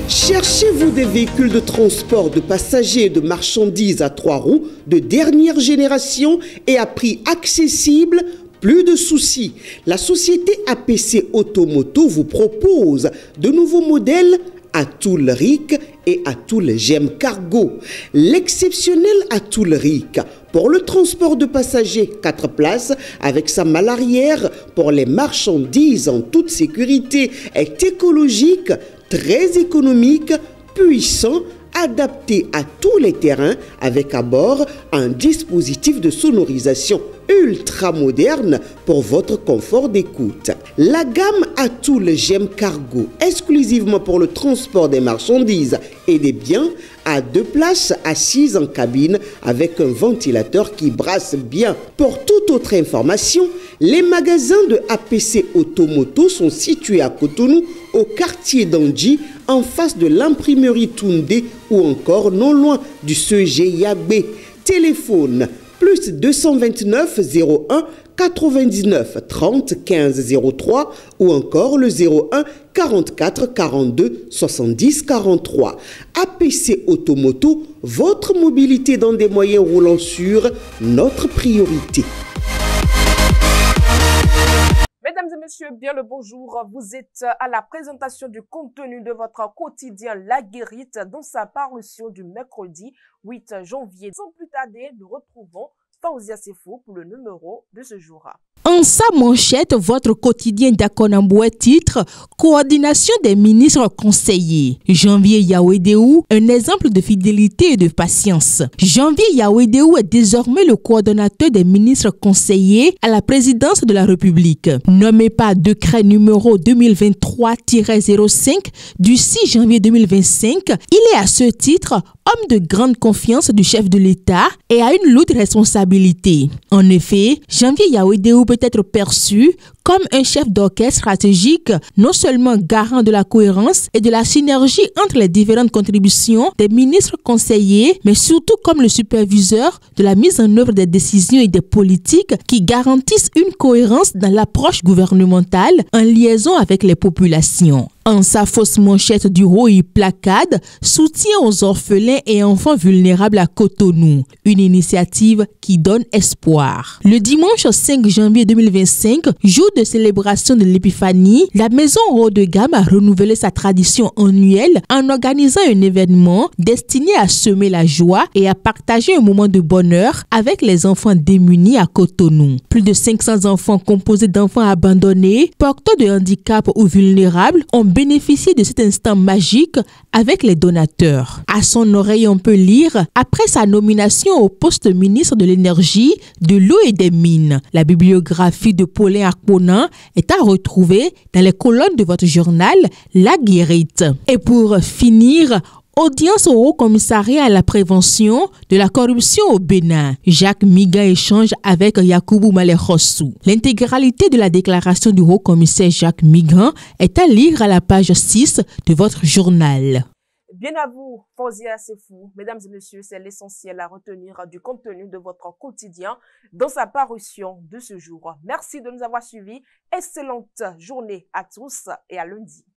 Cherchez-vous des véhicules de transport de passagers et de marchandises à 3 roues de dernière génération et à prix accessible? Plus de soucis. La société APC Automoto vous propose de nouveaux modèles Atoul RIC et Atoul GEM Cargo. L'exceptionnel Atoul RIC pour le transport de passagers 4 places avec sa malle arrière pour les marchandises en toute sécurité est écologique, très économique, puissant, adapté à tous les terrains avec à bord un dispositif de sonorisation ultra moderne pour votre confort d'écoute. La gamme Atoul GEM Cargo, exclusivement pour le transport des marchandises et des biens, a 2 places assises en cabine avec un ventilateur qui brasse bien. Pour toute autre information, les magasins de APC Automoto sont situés à Cotonou, au quartier d'Andji, en face de l'imprimerie Toundé ou encore non loin du CEG Yagbe. Téléphone plus 229 01 99 30 15 03 ou encore le 01 44 42 70 43. APC Automoto, votre mobilité dans des moyens roulants sûrs, notre priorité. Mesdames et messieurs, bien le bonjour. Vous êtes à la présentation du contenu de votre quotidien La Guérite dans sa parution du mercredi 8 janvier. Sans plus tarder, nous retrouvons Faouzia Sefo pour le numéro de ce jour. En sa manchette, votre quotidien d'Akonamboué titre « Coordination des ministres conseillers ». Janvier Yawedéou, un exemple de fidélité et de patience. Janvier Yawedéou est désormais le coordonnateur des ministres conseillers à la présidence de la République. Nommé par décret numéro 2023-05 du 6 janvier 2025, il est à ce titre homme de grande confiance du chef de l'État et a une lourde responsabilité. En effet, Janvier Yawedéou peut être perçu comme un chef d'orchestre stratégique, non seulement garant de la cohérence et de la synergie entre les différentes contributions des ministres conseillers, mais surtout comme le superviseur de la mise en œuvre des décisions et des politiques qui garantissent une cohérence dans l'approche gouvernementale en liaison avec les populations. En sa fausse manchette du Roi placade, soutien aux orphelins et enfants vulnérables à Cotonou, une initiative qui donne espoir. Le dimanche 5 janvier 2025, jour de célébration de l'Épiphanie, la maison haut de gamme a renouvelé sa tradition annuelle en organisant un événement destiné à semer la joie et à partager un moment de bonheur avec les enfants démunis à Cotonou. Plus de 500 enfants composés d'enfants abandonnés, porteurs de handicap ou vulnérables ont bénéficié de cet instant magique avec les donateurs. À son oreille, on peut lire « Après sa nomination au poste ministre de l'énergie, de l'eau et des mines », la bibliographie de Paulin Akponan est à retrouver dans les colonnes de votre journal La Guérite. Et pour finir, audience au Haut Commissariat à la prévention de la corruption au Bénin. Jacques Migan échange avec Yakubu Malekhossou. L'intégralité de la déclaration du Haut Commissaire Jacques Migan est à lire à la page 6 de votre journal. Bien à vous, Faouzia Sefo. Mesdames et messieurs, c'est l'essentiel à retenir du contenu de votre quotidien dans sa parution de ce jour. Merci de nous avoir suivis. Excellente journée à tous et à lundi.